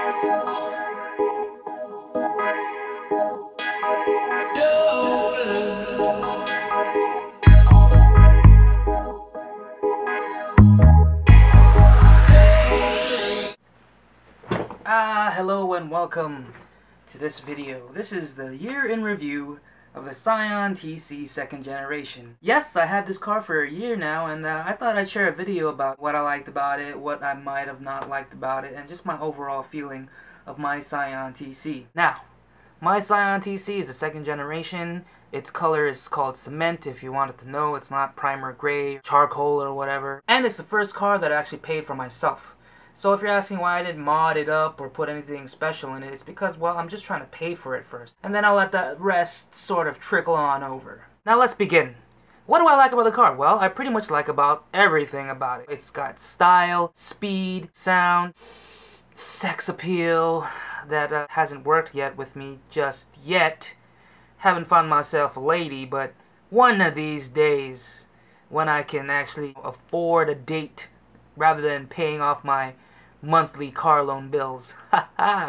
Hello and welcome to this video. This is the year in review of the Scion TC second generation. Yes, I had this car for a year now, and I thought I'd share a video about what I liked about it, what I might have not liked about it, and just my overall feeling of my Scion TC. Now, my Scion TC is a second generation. Its color is called cement, if you wanted to know. It's not primer gray, charcoal, or whatever. And it's the first car that I actually paid for myself. So if you're asking why I didn't mod it up or put anything special in it, it's because, well, I'm just trying to pay for it first. And then I'll let the rest sort of trickle on over. Now let's begin. What do I like about the car? Well, I pretty much like about everything about it. It's got style, speed, sound, sex appeal that hasn't worked yet with me just yet. Haven't found myself a lady, but one of these days when I can actually afford a date rather than paying off my monthly car loan bills.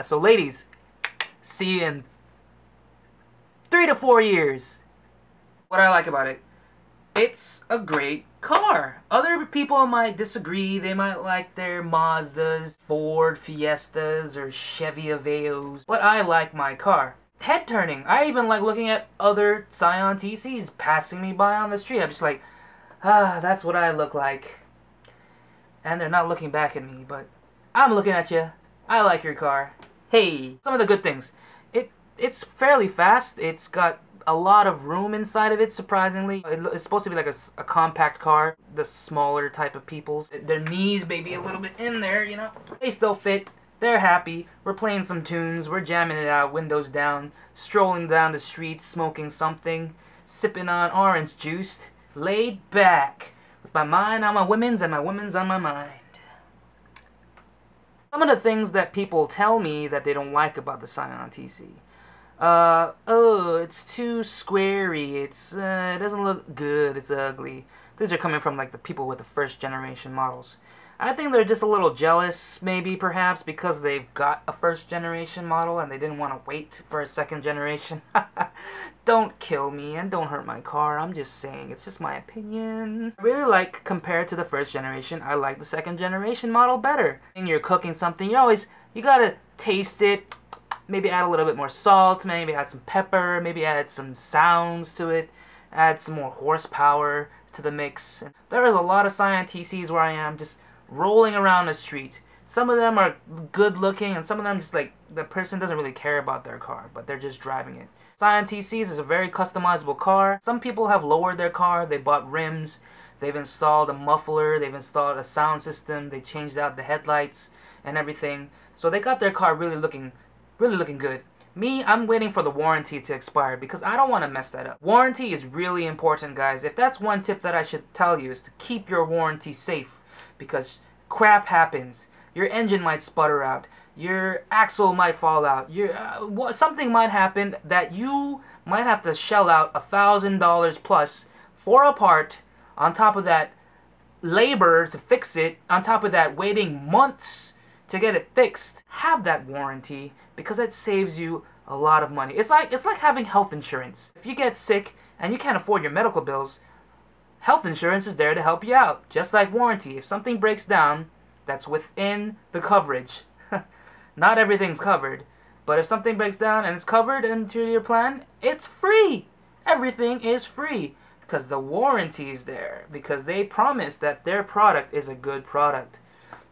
So ladies, see you in 3 to 4 years. What I like about it, it's a great car. Other people might disagree. They might like their Mazdas, Ford Fiestas, or Chevy Aveos, but I like my car. Head turning. I even like looking at other Scion TCs passing me by on the street. I'm just like, that's what I look like. And they're not looking back at me, but I'm looking at you. I like your car. Hey, some of the good things. It's fairly fast. It's got a lot of room inside of it, surprisingly. It's supposed to be like a compact car. The smaller type of peoples. Their knees may be a little bit in there, you know. They still fit. They're happy. We're playing some tunes. We're jamming it out, windows down, strolling down the street, smoking something, sipping on orange juice, laid back. With my mind on my women's and my women's on my mind. Some of the things that people tell me that they don't like about the Scion TC. Oh, it's too squarey. It doesn't look good. It's ugly. These are coming from like the people with the first generation models. I think they're just a little jealous, maybe, perhaps, because they've got a first generation model and they didn't want to wait for a second generation. Don't kill me and don't hurt my car. I'm just saying, it's just my opinion. I really like, compared to the first generation, I like the second generation model better. When you're cooking something, you gotta taste it, maybe add a little bit more salt, maybe add some pepper, maybe add some sounds to it, add some more horsepower to the mix. There is a lot of Scion TCs where I am just rolling around the street. Some of them are good looking and some of them just like the person doesn't really care about their car, but they're just driving it. Scion TCs is a very customizable car. Some people have lowered their car. They bought rims, they've installed a muffler, they've installed a sound system, they changed out the headlights and everything. So they got their car really looking good. Me, I'm waiting for the warranty to expire because I don't want to mess that up. Warranty is really important, guys. If that's one tip that I should tell you, is to keep your warranty safe. Because crap happens. Your engine might sputter out. Your axle might fall out. Something might happen that you might have to shell out $1,000 plus for a part. On top of that, labor to fix it. On top of that, waiting months to get it fixed. Have that warranty because it saves you a lot of money. It's like having health insurance. If you get sick and you can't afford your medical bills, health insurance is there to help you out, just like warranty. If something breaks down, that's within the coverage. Not everything's covered, but if something breaks down and it's covered into your plan, it's free. Everything is free because the warranty is there, because they promise that their product is a good product.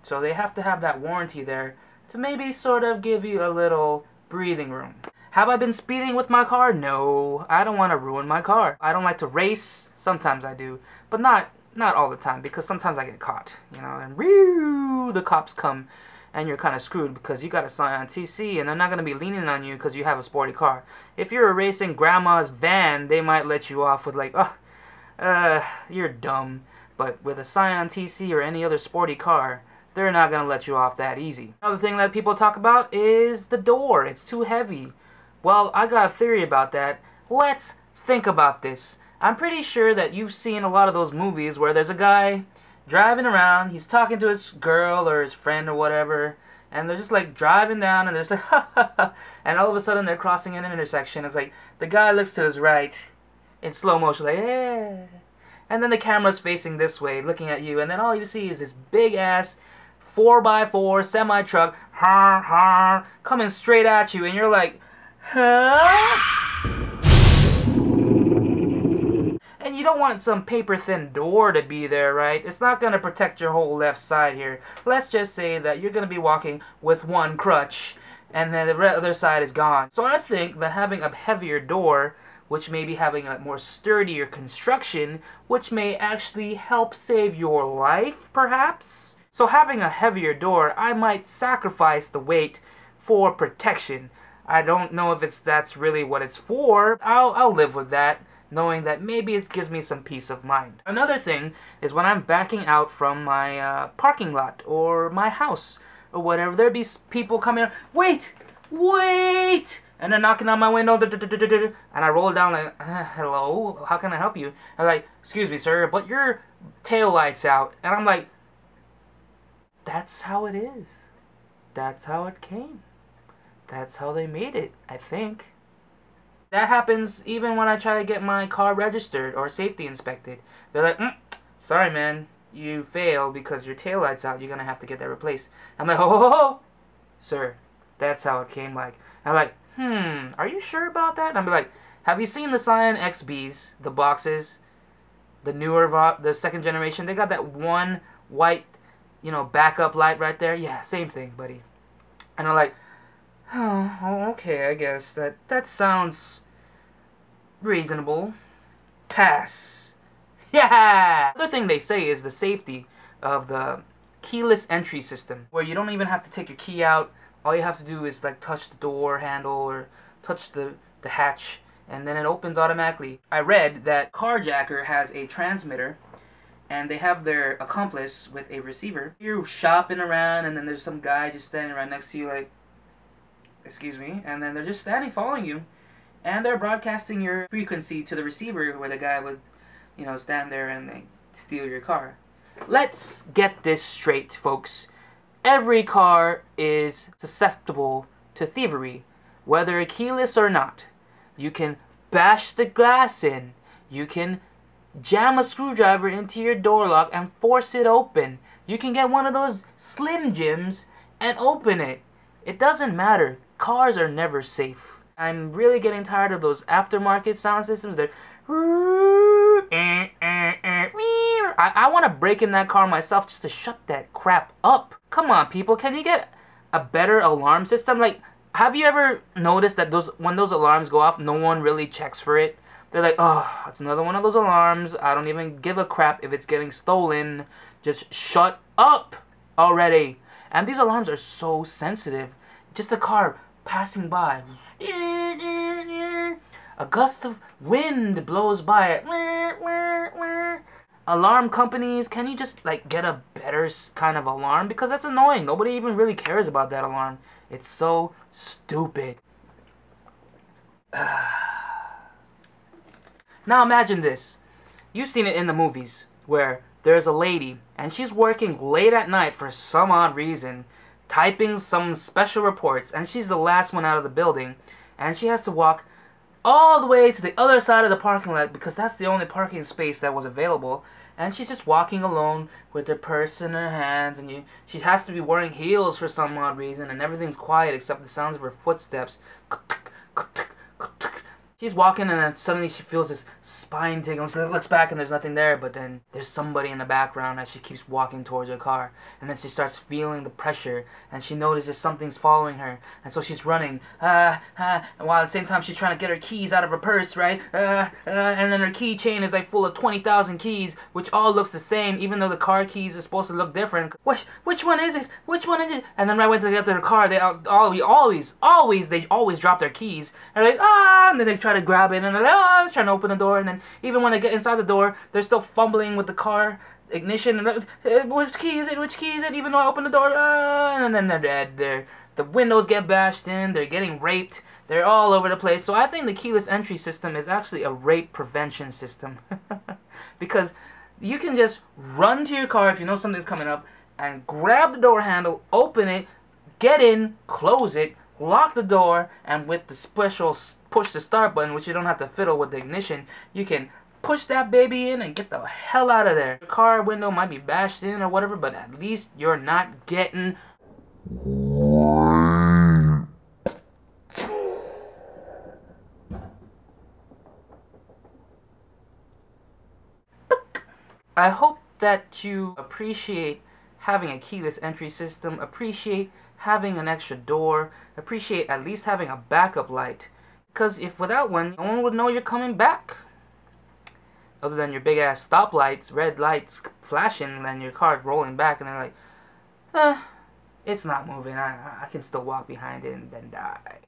So they have to have that warranty there to maybe sort of give you a little breathing room. Have I been speeding with my car? No, I don't want to ruin my car. I don't like to race. Sometimes I do, but not all the time, because sometimes I get caught, you know, and whew, the cops come and you're kind of screwed because you got a Scion TC and they're not going to be leaning on you because you have a sporty car. If you're racing grandma's van, they might let you off with like, you're dumb. But with a Scion TC or any other sporty car, they're not going to let you off that easy. Another thing that people talk about is the door. It's too heavy. Well, I got a theory about that. Let's think about this. I'm pretty sure that you've seen a lot of those movies where there's a guy driving around, he's talking to his girl or his friend or whatever, and they're just like driving down, and they're just like, ha ha ha, and all of a sudden they're crossing an intersection. It's like the guy looks to his right in slow motion, like, yeah, and then the camera's facing this way, looking at you, and then all you see is this big ass 4x4 semi truck, coming straight at you, and you're like, huh? And you don't want some paper-thin door to be there, right? It's not going to protect your whole left side here. Let's just say that you're going to be walking with one crutch, and then the other side is gone. So I think that having a heavier door, which may be having a more sturdier construction, which may actually help save your life, perhaps? So having a heavier door, I might sacrifice the weight for protection. I don't know if that's really what it's for. I'll live with that, knowing that maybe it gives me some peace of mind. Another thing is when I'm backing out from my parking lot or my house or whatever, there'd be people coming up, wait, and they're knocking on my window, and I roll down like, hello, how can I help you? I'm like, excuse me, sir, but your tail light's out. And I'm like, that's how it is. That's how it came. That's how they made it, I think. That happens even when I try to get my car registered or safety inspected. They're like, sorry man, you fail because your taillight's out. You're going to have to get that replaced. I'm like, ho. Sir, that's how it came like. I'm like, are you sure about that? And I'm like, have you seen the Scion XBs, the boxes, the newer, the second generation? They got that one white, backup light right there. Yeah, same thing, buddy. And I'm like, oh, okay, I guess that sounds reasonable. Pass. Yeah! Another thing they say is the safety of the keyless entry system, where you don't even have to take your key out. All you have to do is like touch the door handle or touch the hatch, and then it opens automatically. I read that Carjacker has a transmitter, and they have their accomplice with a receiver. You're shopping around, and then there's some guy just standing right next to you like, excuse me, and then they're just standing following you, and they're broadcasting your frequency to the receiver where the guy would, stand there and they steal your car. Let's get this straight, folks. Every car is susceptible to thievery, whether keyless or not. You can bash the glass in. You can jam a screwdriver into your door lock and force it open. You can get one of those Slim Jims and open it. It doesn't matter. Cars are never safe. I'm really getting tired of those aftermarket sound systems that I want to break in that car myself just to shut that crap up. Come on, people, can you get a better alarm system? Like, have you ever noticed that when those alarms go off, no one really checks for it? They're like, oh, it's another one of those alarms. I don't even give a crap if it's getting stolen. Just shut up already. And these alarms are so sensitive. Just a car passing by. A gust of wind blows by it. Alarm companies, can you just like get a better kind of alarm? Because that's annoying. Nobody even really cares about that alarm. It's so stupid. Now imagine this. You've seen it in the movies where there's a lady and she's working late at night for some odd reason, typing some special reports, and she's the last one out of the building, and she has to walk all the way to the other side of the parking lot because that's the only parking space that was available, and she's just walking alone with her purse in her hands, and she has to be wearing heels for some odd reason, and everything's quiet except the sounds of her footsteps. She's walking, and then suddenly she feels this spine tingle. So she looks back, and there's nothing there, but then there's somebody in the background as she keeps walking towards her car. And then she starts feeling the pressure, and she notices something's following her. And so she's running, and while at the same time she's trying to get her keys out of her purse, right? And then her keychain is like full of 20,000 keys, which all looks the same, even though the car keys are supposed to look different. Which one is it? Which one is it? And then right when they get to their car, they always drop their keys. And they're like, and then they try to grab it, and they're like, trying to open the door, and then even when they get inside the door, they're still fumbling with the car ignition, and which key is it, even though I opened the door, and then they're dead. The windows get bashed in, they're getting raped, they're all over the place. So I think the keyless entry system is actually a rape prevention system. Because you can just run to your car if you know something's coming up, and grab the door handle, open it, get in, close it, lock the door, and with the special push the start button, which you don't have to fiddle with the ignition, you can push that baby in and get the hell out of there. Your car window might be bashed in or whatever, but at least you're not getting... I hope that you appreciate having a keyless entry system, appreciate having an extra door, appreciate at least having a backup light. Because if without one, no one would know you're coming back. Other than your big ass stoplights, red lights flashing, and then your car's rolling back, and they're like, it's not moving. I can still walk behind it and then die.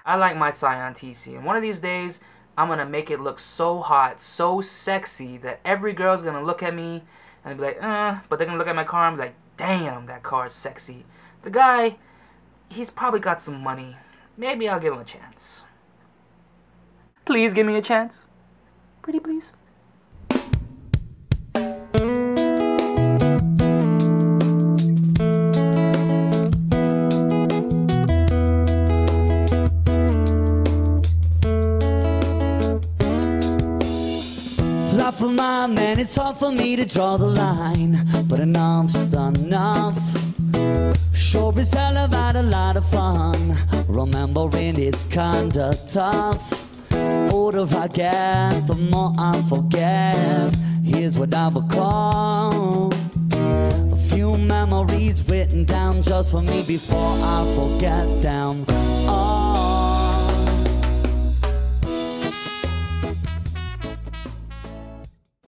I like my Scion TC, and one of these days, I'm gonna make it look so hot, so sexy, that every girl's gonna look at me and be like, but they're gonna look at my car and be like, damn, that car's sexy. The guy, he's probably got some money. Maybe I'll give him a chance. Please give me a chance. Pretty please. Love for my man, it's hard for me to draw the line, but enough's enough. Sure is hell of had a lot of fun, remembering his kinda tough. Older I get, the more I forget. Here's what I recall: a few memories written down just for me before I forget them all.